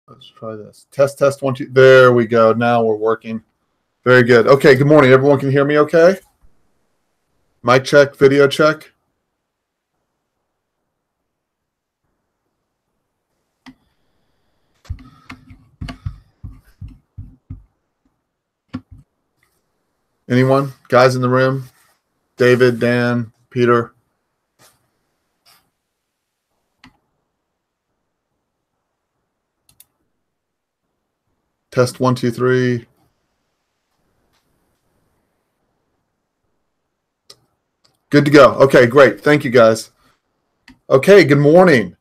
Let's try this. Test, test, 1, 2. There we go. Now we're working. Very good. Okay, good morning. Everyone can hear me okay? Mic check, video check. Anyone? Guys in the room? David, Dan, Peter? Test 1, 2, 3. Good to go. Okay, great. Thank you, guys. Okay, good morning.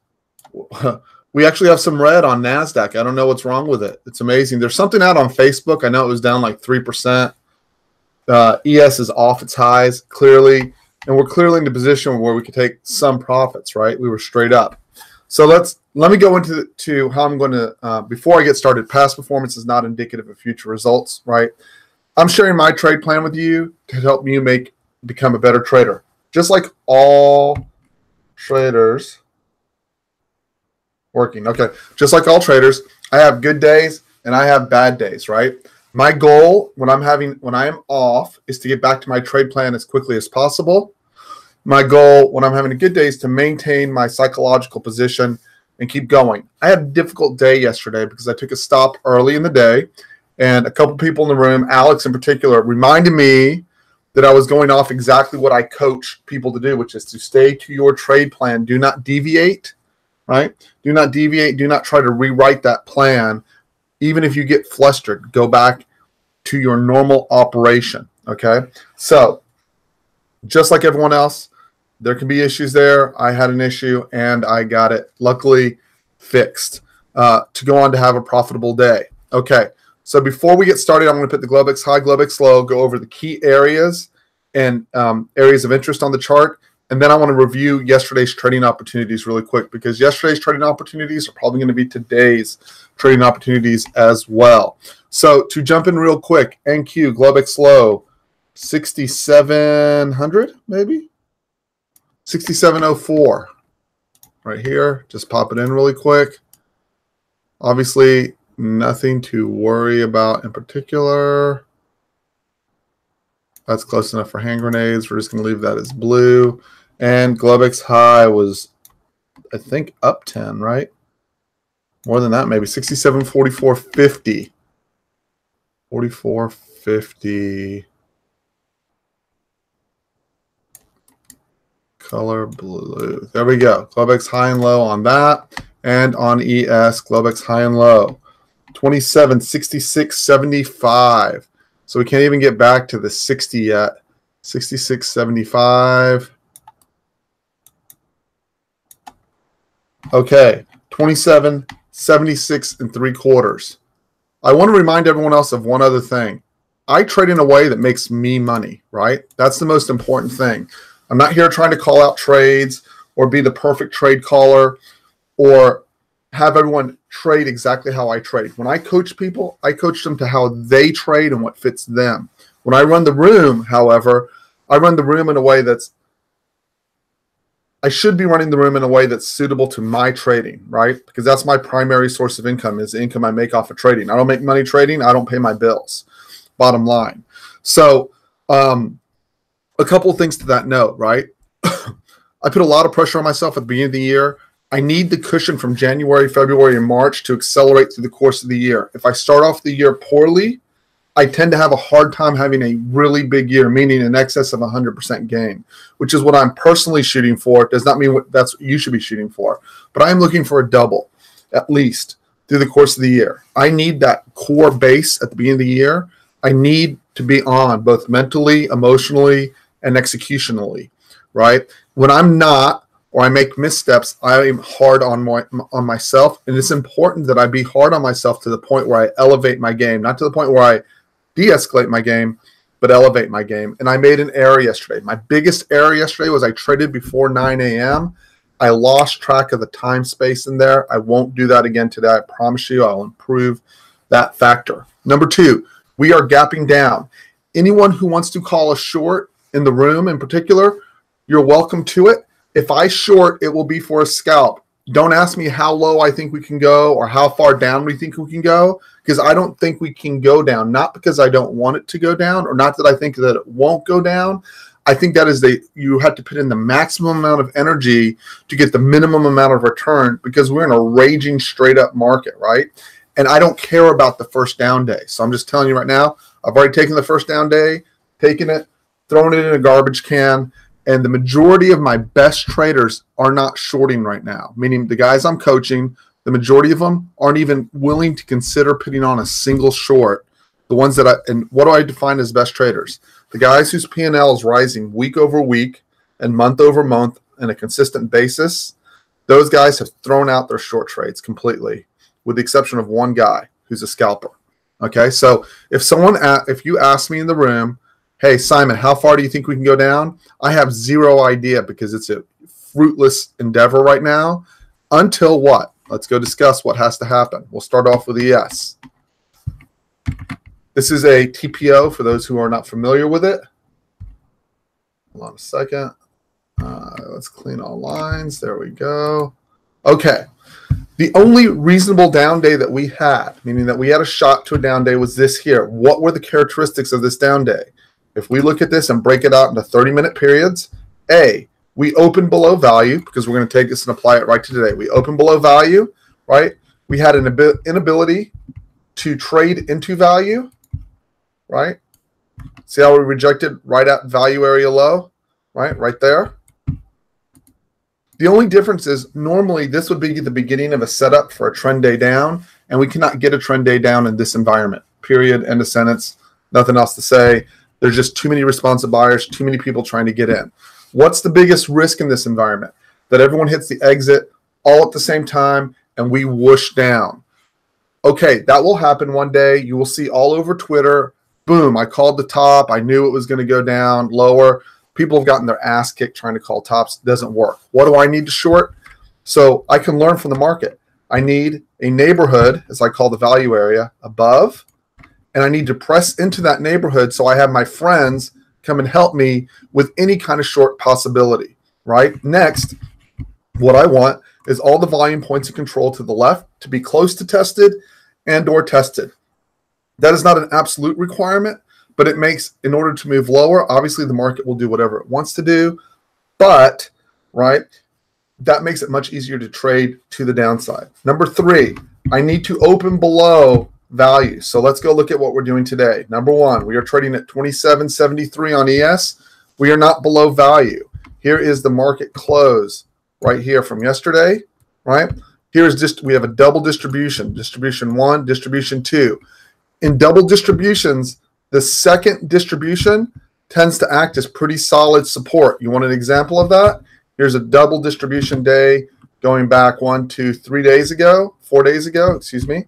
We actually have some red on NASDAQ. I don't know what's wrong with it. It's amazing. There's something out on Facebook. I know it was down like 3%. ES is off its highs, clearly. And we're clearly in the position where we could take some profits, right? We were straight up. So let me go into how I'm going to, before I get started, past performance is not indicative of future results, right? I'm sharing my trade plan with you to help you become a better trader. Just like all traders working. Okay, just like all traders, I have good days and I have bad days, right? My goal when I am off is to get back to my trade plan as quickly as possible. My goal when I'm having a good day is to maintain my psychological position and keep going. I had a difficult day yesterday because I took a stop early in the day, and a couple people in the room, Alex in particular, reminded me that I was going off exactly what I coach people to do, which is to stay to your trade plan. Do not deviate, right? Do not deviate. Do not try to rewrite that plan. Even if you get flustered, go back to your normal operation, okay? So just like everyone else, there can be issues there. I had an issue, and I got it, luckily, fixed to go on to have a profitable day. Okay, so before we get started, I'm going to put the Globex high, Globex low, go over the key areas and areas of interest on the chart, and then I want to review yesterday's trading opportunities really quick, because yesterday's trading opportunities are probably going to be today's trading opportunities as well. So to jump in real quick, NQ, Globex low, 6,700 maybe? 6704 right here. Just pop it in really quick. Obviously, nothing to worry about in particular. That's close enough for hand grenades. We're just going to leave that as blue. And Globex high was, I think, up 10, right? More than that, maybe 6744.50. 44.50. Color blue. There we go. Globex high and low on that. And on ES, Globex high and low. 2766.75. So we can't even get back to the 60 yet. 66.75. Okay. 27.76 3/4. I want to remind everyone else of one other thing. I trade in a way that makes me money, right? That's the most important thing. I'm not here trying to call out trades or be the perfect trade caller or have everyone trade exactly how I trade. When I coach people, I coach them to how they trade and what fits them. When I run the room, however, I run the room in a way I should be running the room in a way that's suitable to my trading, right? Because that's my primary source of income, is the income I make off of trading. I don't make money trading. I don't pay my bills, bottom line. So, a couple of things to that note, right? I put a lot of pressure on myself at the beginning of the year. I need the cushion from January, February, and March to accelerate through the course of the year. If I start off the year poorly, I tend to have a hard time having a really big year, meaning in excess of 100% gain, which is what I'm personally shooting for. It does not mean that's what you should be shooting for, but I am looking for a double, at least, through the course of the year. I need that core base at the beginning of the year. I need to be on both mentally, emotionally, and executionally, right? When I'm not, or I make missteps, I am hard on myself, and it's important that I be hard on myself to the point where I elevate my game, not to the point where I de-escalate my game, but elevate my game. And I made an error yesterday. My biggest error yesterday was I traded before 9 a.m. I lost track of the time space in there. I won't do that again today. I promise you I'll improve that factor. Number two, we are gapping down. Anyone who wants to call a short in the room in particular, you're welcome to it. If I short, it will be for a scalp. Don't ask me how low I think we can go or how far down we think we can go, because I don't think we can go down, not because I don't want it to go down or not that I think that it won't go down. I think that is you have to put in the maximum amount of energy to get the minimum amount of return, because we're in a raging straight up market, right? And I don't care about the first down day. So I'm just telling you right now, I've already taken the first down day, taken it, thrown it in a garbage can. And the majority of my best traders are not shorting right now, meaning the guys I'm coaching, the majority of them aren't even willing to consider putting on a single short. The ones that and what do I define as best traders? The guys whose P&L is rising week over week and month over month on a consistent basis, those guys have thrown out their short trades completely, with the exception of one guy who's a scalper. Okay, so if you ask me in the room, hey, Simon, how far do you think we can go down? I have zero idea, because it's a fruitless endeavor right now. Until what? Let's go discuss what has to happen. We'll start off with a yes. This is a TPO for those who are not familiar with it. Hold on a second. Let's clean all lines. There we go. Okay. The only reasonable down day that we had, meaning that we had a shot to a down day, was this here. What were the characteristics of this down day? If we look at this and break it out into 30-minute periods, A, we open below value, because we're going to take this and apply it right to today. We open below value, right? We had an inability to trade into value, right? See how we rejected right at value area low, right? Right there. The only difference is normally this would be the beginning of a setup for a trend day down, and we cannot get a trend day down in this environment. Period. End of sentence. Nothing else to say. There's just too many responsive buyers, too many people trying to get in. What's the biggest risk in this environment? That everyone hits the exit all at the same time and we whoosh down. Okay, that will happen one day. You will see all over Twitter, boom, I called the top. I knew it was going to go down lower. People have gotten their ass kicked trying to call tops. It doesn't work. What do I need to short? So I can learn from the market. I need a neighborhood, as I call the value area, above, and I need to press into that neighborhood so I have my friends come and help me with any kind of short possibility, right? Next, what I want is all the volume points of control to the left to be close to tested and or tested. That is not an absolute requirement, but it makes, in order to move lower, obviously the market will do whatever it wants to do, but, right, that makes it much easier to trade to the downside. Number 3, I need to open below value. So let's go look at what we're doing today. Number 1, we are trading at 27.73 on ES. We are not below value. Here is the market close right here from yesterday, right? Here's just, we have a double distribution, distribution 1, distribution 2. In double distributions, the second distribution tends to act as pretty solid support. You want an example of that? Here's a double distribution day going back 4 days ago, excuse me.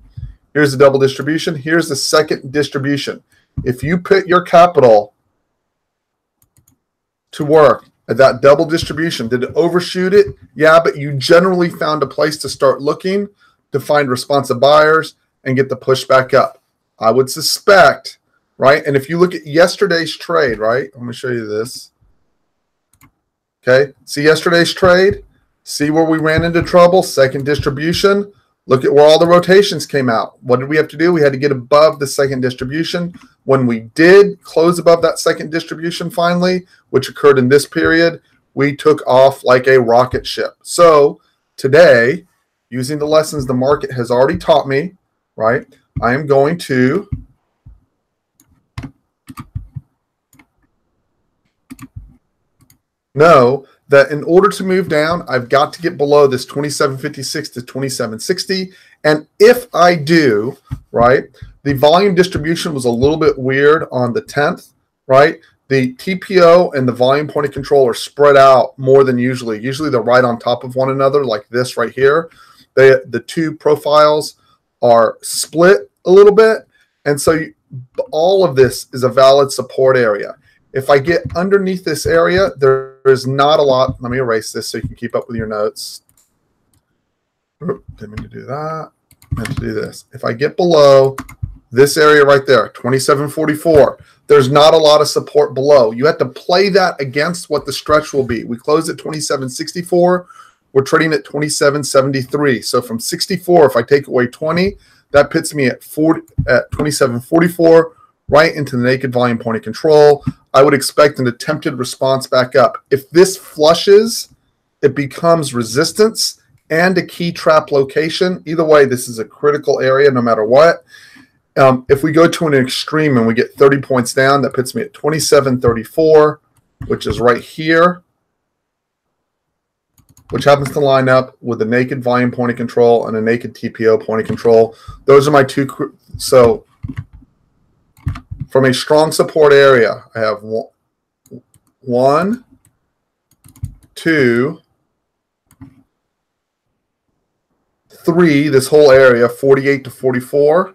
Here's the double distribution. Here's the second distribution. If you put your capital to work at that double distribution, did it overshoot it? Yeah, but you generally found a place to start looking to find responsive buyers and get the push back up. I would suspect, right? And if you look at yesterday's trade, right? Let me show you this. Okay, see yesterday's trade? See where we ran into trouble? Second distribution. Look at where all the rotations came out. What did we have to do? We had to get above the second distribution. When we did close above that second distribution finally, which occurred in this period, we took off like a rocket ship. So today, using the lessons the market has already taught me, right, I am going to know that in order to move down, I've got to get below this 27.56 to 27.60. And if I do, right, the volume distribution was a little bit weird on the 10th, right? The TPO and the volume point of control are spread out more than usually. Usually they're right on top of one another like this right here. The two profiles are split a little bit. And so all of this is a valid support area. If I get underneath this area, there is not a lot. Let me erase this so you can keep up with your notes. Didn't mean to do that. Meant to do this. If I get below this area right there, 27.44, there's not a lot of support below. You have to play that against what the stretch will be. We closed at 27.64. we're trading at 27.73. So from 64, if I take away 20, that puts me at 27.44, right into the naked volume point of control. I would expect an attempted response back up. If this flushes, it becomes resistance and a key trap location. Either way, this is a critical area no matter what. If we go to an extreme and we get 30 points down, that puts me at 27.34, which is right here, which happens to line up with a naked volume point of control and a naked TPO point of control. Those are my two. So from a strong support area, I have 1, 2, 3, this whole area, 48 to 44.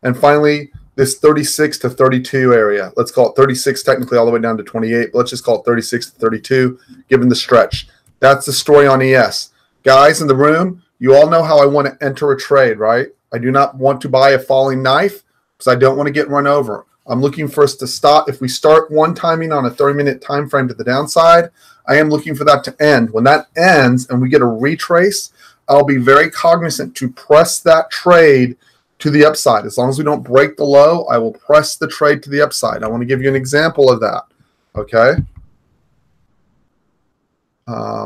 And finally, this 36 to 32 area. Let's call it 36 technically all the way down to 28. But let's just call it 36 to 32, given the stretch. That's the story on ES. Guys in the room, you all know how I want to enter a trade, right? I do not want to buy a falling knife because I don't want to get run over. I'm looking for us to stop. If we start one timing on a 30-minute time frame to the downside, I am looking for that to end. When that ends and we get a retrace, I'll be very cognizant to press that trade to the upside. As long as we don't break the low, I will press the trade to the upside. I want to give you an example of that. Okay.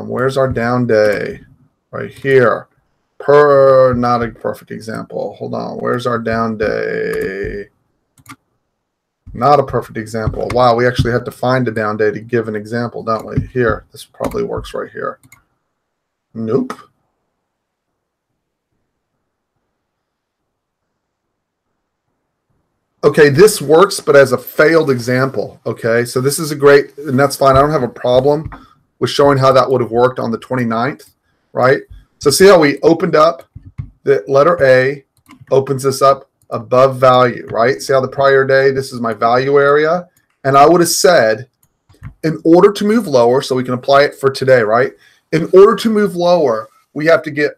Where's our down day? Right here. Not a perfect example. Hold on. Where's our down day? Not a perfect example. Wow, we actually have to find a down day to give an example, don't we? Here. This probably works right here. Nope. Okay, this works, but as a failed example. Okay, so this is a great, and that's fine. I don't have a problem with showing how that would have worked on the 29th, right? So see how we opened up the letter A, opens this up above value, right? See how the prior day, this is my value area. And I would have said, in order to move lower, so we can apply it for today, right? In order to move lower, we have to get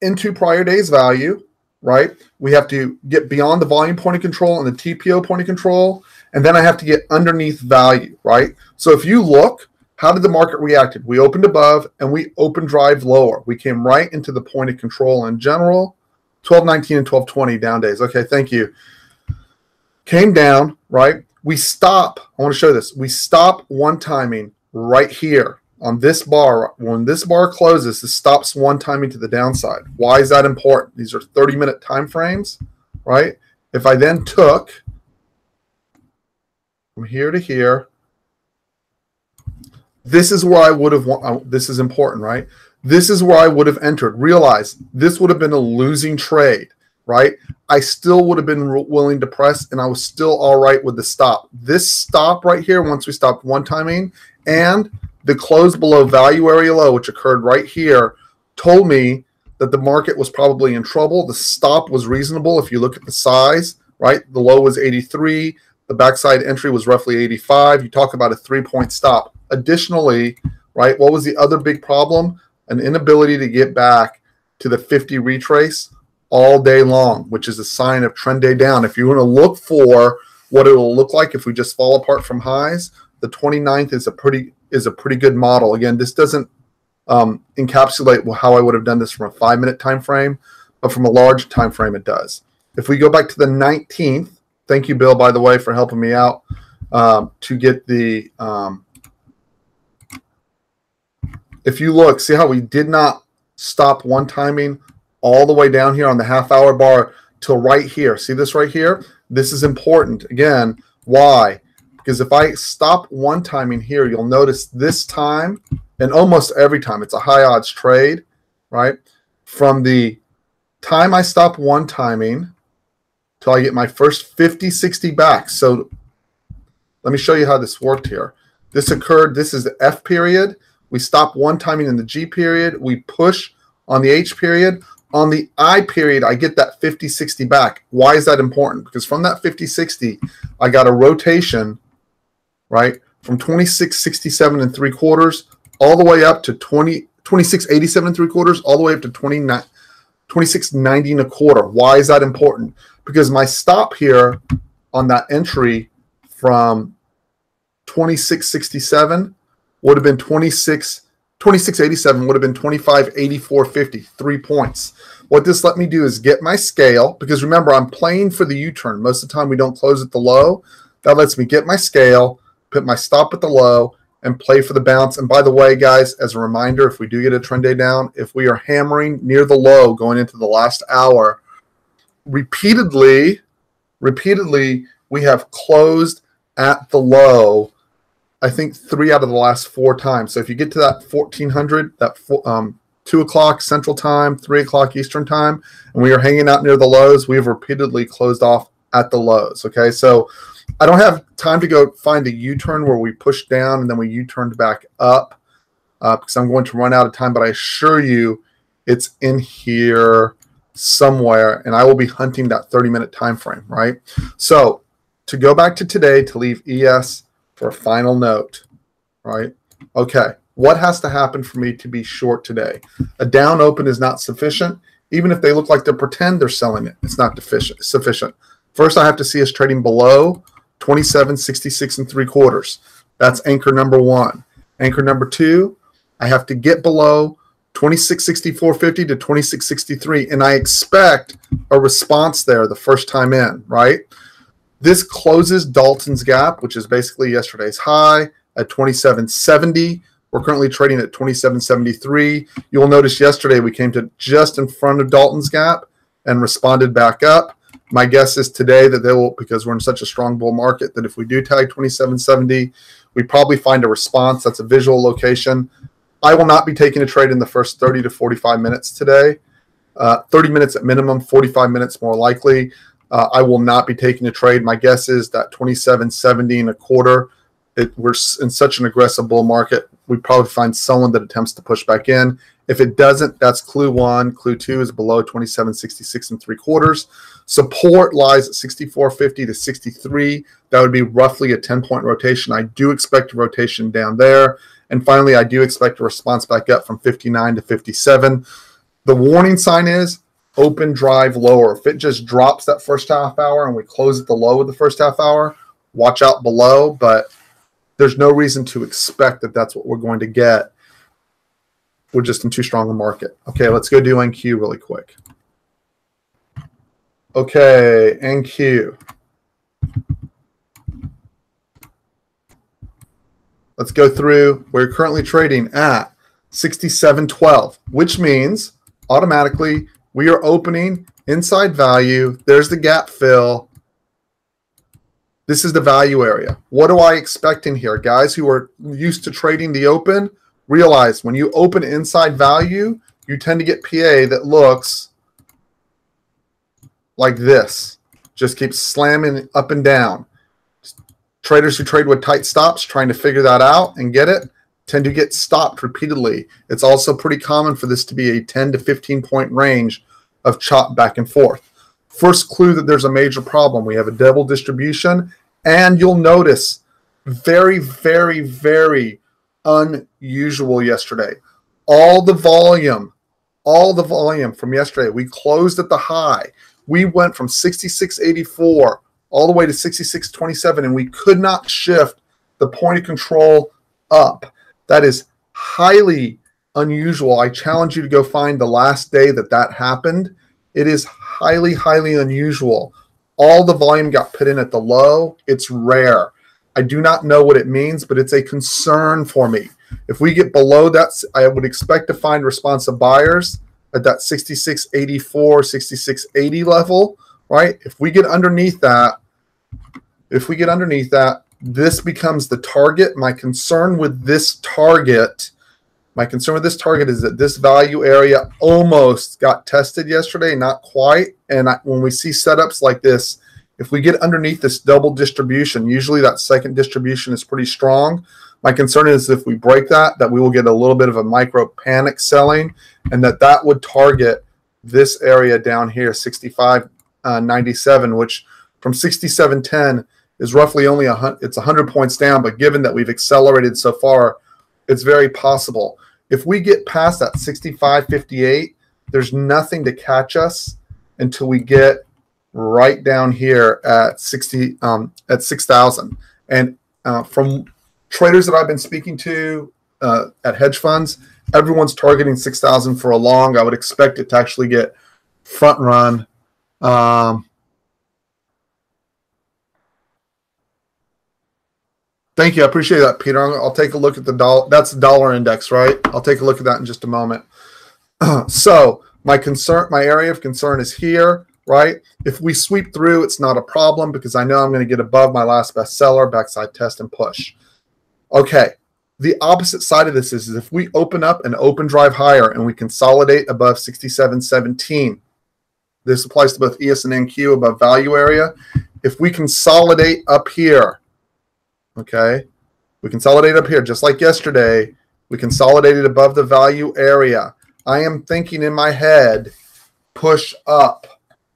into prior day's value, right? We have to get beyond the volume point of control and the TPO point of control, and then I have to get underneath value, right? So if you look, how did the market react? We opened above and we open drive lower. We came right into the point of control in general, 12.19 and 12.20 down days. Okay, thank you. Came down, right? We stop. I want to show this. We stop one timing right here on this bar. When this bar closes, this stops one timing to the downside. Why is that important? These are 30-minute time frames, right? If I then took from here to here, this is where I would have, this is important, right? This is where I would have entered. Realize this would have been a losing trade, right? I still would have been willing to press, and I was still all right with the stop. This stop right here, once we stopped one timing, and the close below value area low, which occurred right here, told me that the market was probably in trouble. The stop was reasonable if you look at the size, right? The low was 83. The backside entry was roughly 85. You talk about a 3-point stop. Additionally, right, what was the other big problem? An inability to get back to the 50 retrace all day long, which is a sign of trend day down. If you want to look for what it will look like if we just fall apart from highs, the 29th is a pretty good model. Again, this doesn't encapsulate how I would have done this from a 5-minute time frame, but from a large time frame it does. If we go back to the 19th, thank you, Bill, by the way, for helping me out to get the if you look, see how we did not stop one timing all the way down here on the half-hour bar till right here. See this right here? This is important. Again, why? Because if I stop one timing here, you'll notice this time, and almost every time, it's a high odds trade, right? From the time I stop one timing till I get my first 50, 60 back. So let me show you how this worked here. This occurred, this is the F period. We stop one timing in the G period. We push on the H period. On the I period, I get that 50, 60 back. Why is that important? Because from that 50, 60, I got a rotation, right, from 26.67 and 3/4 all the way up to 26.87 and 3/4, all the way up to 26.90 and 1/4. Why is that important? Because my stop here on that entry from 26.67 would have been 26.25 2687 would have been 2584.50, 3 points. What this let me do is get my scale, because remember, I'm playing for the U-turn. Most of the time we don't close at the low. That lets me get my scale, put my stop at the low, and play for the bounce. And by the way, guys, as a reminder, if we do get a trend day down, if we are hammering near the low going into the last hour, repeatedly, we have closed at the low, I think 3 out of the last 4 times. So if you get to that 1400, that 2 o'clock Central Time, 3 o'clock Eastern Time, and we are hanging out near the lows, we've repeatedly closed off at the lows. Okay, so I don't have time to go find the U-turn where we pushed down and then we U-turned back up because I'm going to run out of time, but I assure you it's in here somewhere, and I will be hunting that 30-minute time frame, right? So to go back to today, to leave ES for a final note, right? Okay, what has to happen for me to be short today? A down open is not sufficient. Even if they look like they pretend they're selling it, it's not sufficient. First, I have to see us trading below 27.66 3/4. That's anchor number 1. Anchor number 2, I have to get below 26.6450 to 26.63, and I expect a response there the first time in, right? This closes Dalton's gap, which is basically yesterday's high at 27.70. We're currently trading at 27.73. You'll notice yesterday we came to just in front of Dalton's gap and responded back up. My guess is today that they will, because we're in such a strong bull market, that if we do tag 27.70, we probably find a response. That's a visual location. I will not be taking a trade in the first 30 to 45 minutes today. 30 minutes at minimum, 45 minutes more likely. I will not be taking a trade. My guess is that 27.70 1/4. We're in such an aggressive bull market, we probably find someone that attempts to push back in. If it doesn't, that's clue 1. Clue 2 is below 27.66 3/4. Support lies at 64.50 to 63. That would be roughly a 10-point rotation. I do expect a rotation down there. And finally, I do expect a response back up from 59 to 57. The warning sign is open drive lower. If it just drops that first half hour and we close at the low of the first half hour, watch out below. But there's no reason to expect that that's what we're going to get. We're just in too strong a market. Okay, let's go do NQ really quick. Okay, NQ. Let's go through. We're currently trading at 67.12, which means automatically we are opening inside value. There's the gap fill. This is the value area. What do I expect in here? Guys who are used to trading the open, realize when you open inside value, you tend to get PA that looks like this. Just keeps slamming up and down. Traders who trade with tight stops, trying to figure that out and get it, tend to get stopped repeatedly. It's also pretty common for this to be a 10 to 15 point range of chop back and forth. First clue that there's a major problem. We have a double distribution, and you'll notice very, very, very unusual yesterday. All the volume from yesterday, we closed at the high. We went from 66.84 all the way to 66.27, and we could not shift the point of control up. That is highly unusual. I challenge you to go find the last day that happened. It is highly, highly unusual. All the volume got put in at the low. It's rare. I do not know what it means, but it's a concern for me. If we get below that, I would expect to find responsive buyers at that 66.84, 66.80 level, right? If we get underneath that, this becomes the target. My concern with this target is that this value area almost got tested yesterday, not quite. And when we see setups like this, if we get underneath this double distribution, usually that second distribution is pretty strong. My concern is if we break that we will get a little bit of a micro panic selling, and that would target this area down here, 65.97, which from 67.10 is roughly only it's 100 points down. But given that we've accelerated so far, it's very possible. If we get past that 65.58, there's nothing to catch us until we get right down here at 6,000. And from traders that I've been speaking to at hedge funds, Everyone's targeting 6,000 for a long. I would expect it to actually get front run. Thank you. I appreciate that, Peter. I'll take a look at the dollar. That's the dollar index, right? I'll take a look at that in just a moment. So my area of concern is here, right? If we sweep through, it's not a problem because I know I'm going to get above my last bestseller, backside test, and push. Okay. The opposite side of this is if we open up an open drive higher and we consolidate above 67.17, this applies to both ES and NQ above value area. If we consolidate up here, okay, we consolidate up here just like yesterday, we consolidated above the value area. I am thinking in my head, push up,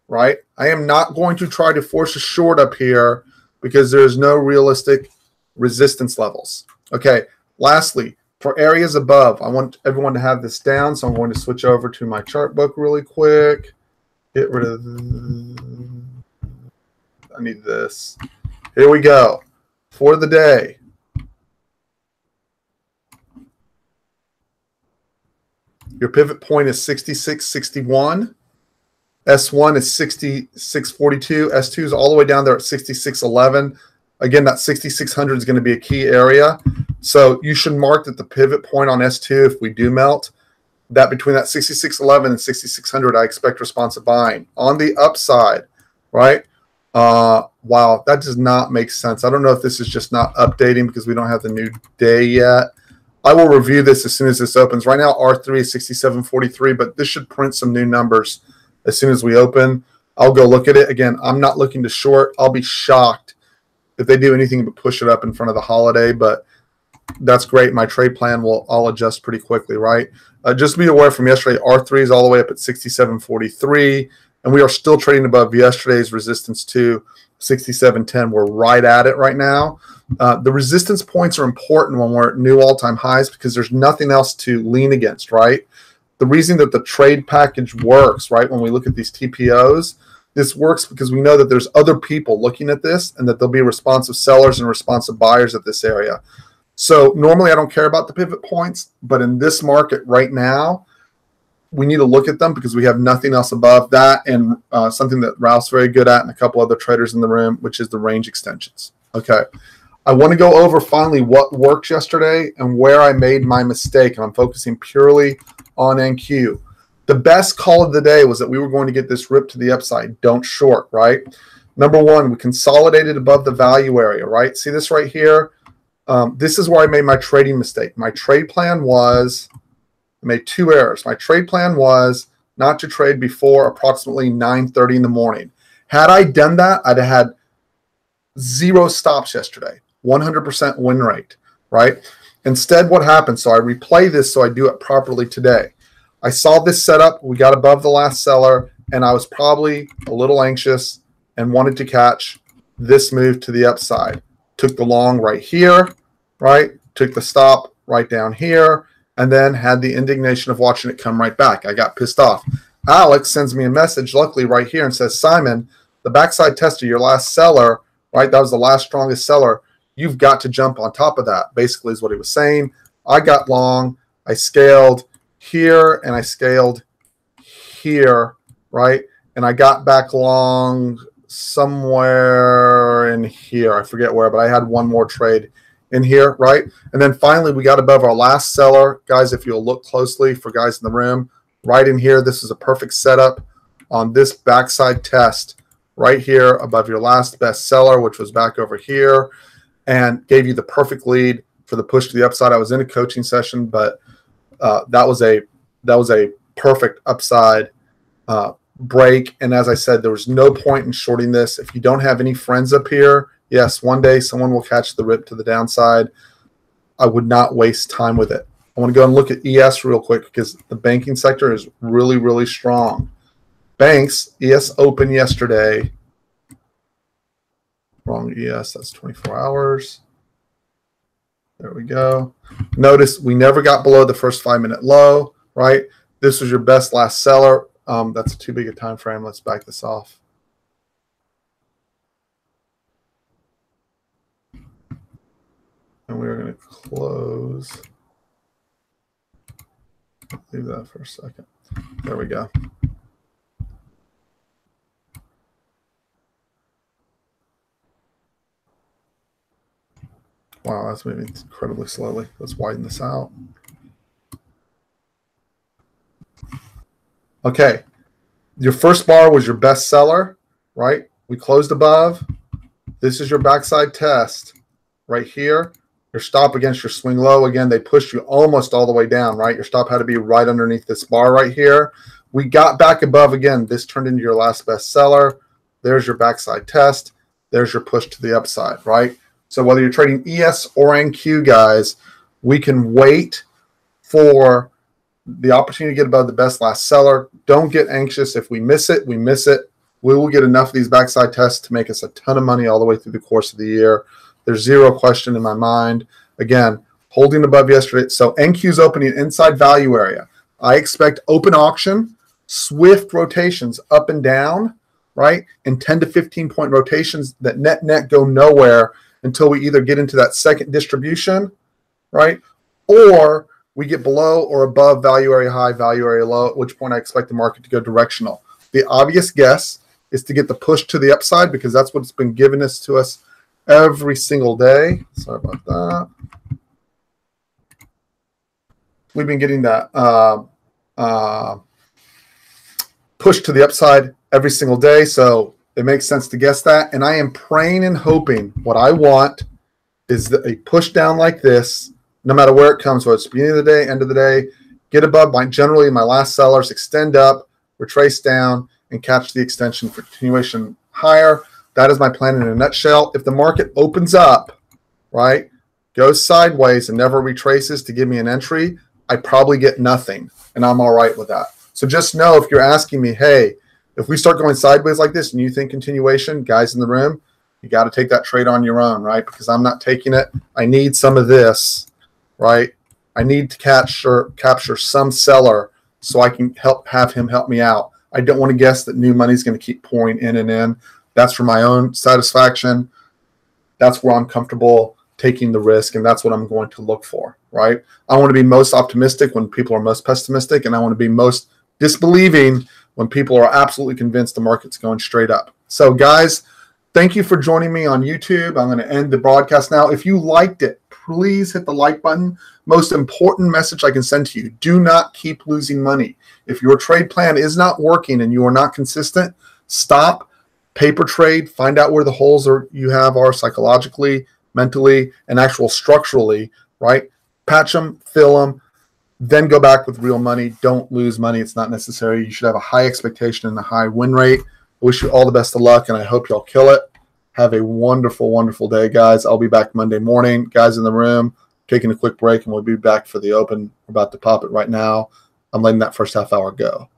right? I am not going to try to force a short up here because there's no realistic resistance levels. Okay, lastly, for areas above, I want everyone to have this down, so I'm going to switch over to my chart book really quick. Get rid of, I need this. Here we go. For the day. Your pivot point is 66.61. S1 is 66.42. S2 is all the way down there at 66.11. Again, that 6,600 is going to be a key area. So you should mark that the pivot point on S2, if we do melt, that between that 66.11 and 6,600, I expect responsive buying. On the upside, right? Wow, that does not make sense. I don't know if this is just not updating because we don't have the new day yet. I will review this as soon as this opens. Right now, R3 is 67.43, but this should print some new numbers as soon as we open. I'll go look at it. Again, I'm not looking to short. I'll be shocked if they do anything but push it up in front of the holiday, but that's great. My trade plan I'll adjust pretty quickly, right? Just be aware from yesterday, R3 is all the way up at 67.43, and we are still trading above yesterday's resistance to 67.10. We're right at it right now. The resistance points are important when we're at new all-time highs because there's nothing else to lean against, right? The reason that the trade package works, right, when we look at these TPOs, this works because we know that there's other people looking at this and that there'll be responsive sellers and responsive buyers at this area. So normally I don't care about the pivot points, but in this market right now, we need to look at them because we have nothing else above that, and something that Ralph's very good at and a couple other traders in the room, which is the range extensions. Okay. I want to go over finally what worked yesterday and where I made my mistake, and I'm focusing purely on NQ. The best call of the day was that we were going to get this rip to the upside. Don't short, right? Number one, we consolidated above the value area, right? See this right here? This is where I made my trading mistake. My trade plan was, I made two errors. My trade plan was not to trade before approximately 9:30 in the morning. Had I done that, I'd have had 0 stops yesterday, 100% win rate, right? Instead, what happened? So I replay this so I do it properly today. I saw this setup. We got above the last seller, and I was probably a little anxious and wanted to catch this move to the upside. Took the long right here, right? Took the stop right down here, and then had the indignation of watching it come right back. I got pissed off. Alex sends me a message, luckily right here, and says, Simon, the backside test of your last seller, right? That was the last strongest seller. You've got to jump on top of that, basically is what he was saying. I got long. I scaled here, and I scaled here, right? And I got back long somewhere in here. I forget where, but I had one more trade in here, right? And then finally, we got above our last seller. Guys, if you'll look closely for guys in the room, right in here, this is a perfect setup on this backside test right here above your last best seller, which was back over here, and gave you the perfect lead for the push to the upside. I was in a coaching session, but that was a perfect upside break. And as I said, there was no point in shorting this. If you don't have any friends up here, yes, one day someone will catch the rip to the downside. I would not waste time with it. I want to go and look at ES real quick because the banking sector is really, really strong. Banks, ES open yesterday. Wrong ES, that's 24 hours. There we go. Notice we never got below the first 5-minute low, right? This was your best last seller. That's too big a time frame. Let's back this off. And we're going to close. Leave that for a second. There we go. Wow, that's moving incredibly slowly. Let's widen this out. Okay. Your first bar was your best seller, right? We closed above. This is your backside test right here. Your stop against your swing low. Again, they pushed you almost all the way down, right? Your stop had to be right underneath this bar right here. We got back above again. This turned into your last best seller. There's your backside test. There's your push to the upside, right? So whether you're trading ES or NQ, guys, we can wait for the opportunity to get above the best last seller. Don't get anxious. If we miss it, we miss it. We will get enough of these backside tests to make us a ton of money all the way through the course of the year. There's zero question in my mind. Again, holding above yesterday. So NQ's opening inside value area. I expect open auction, swift rotations up and down, right? And 10 to 15 point rotations that net go nowhere until we either get into that second distribution, right? Or we get below or above value area high, value area low, at which point I expect the market to go directional. The obvious guess is to get the push to the upside because that's what's been given to us every single day. Sorry about that. We've been getting that push to the upside every single day. So it makes sense to guess that. And I am praying and hoping what I want is that a push down like this, no matter where it comes, whether it's beginning of the day, end of the day, get above generally my last sellers, extend up, retrace down, and catch the extension for continuation higher. That is my plan in a nutshell. If the market opens up, right, goes sideways and never retraces to give me an entry, I probably get nothing, and I'm all right with that. So just know if you're asking me, hey, if we start going sideways like this and you think continuation, guys in the room, you got to take that trade on your own, right? Because I'm not taking it. I need some of this, right? I need to capture some seller so I can have him help me out. I don't want to guess that new money is going to keep pouring in and in. That's for my own satisfaction. That's where I'm comfortable taking the risk, and that's what I'm going to look for, right? I want to be most optimistic when people are most pessimistic, and I want to be most disbelieving when people are absolutely convinced the market's going straight up. So, guys, thank you for joining me on YouTube. I'm going to end the broadcast now. If you liked it, please hit the like button. Most important message I can send to you, do not keep losing money. If your trade plan is not working and you are not consistent, stop, paper trade, find out where the holes you have are psychologically, mentally, and actual structurally, right? Patch them, fill them, then go back with real money. Don't lose money. It's not necessary. You should have a high expectation and a high win rate. I wish you all the best of luck, and I hope y'all kill it. Have a wonderful, wonderful day, guys. I'll be back Monday morning. Guys in the room, taking a quick break, and we'll be back for the open. We're about to pop it right now. I'm letting that first half hour go.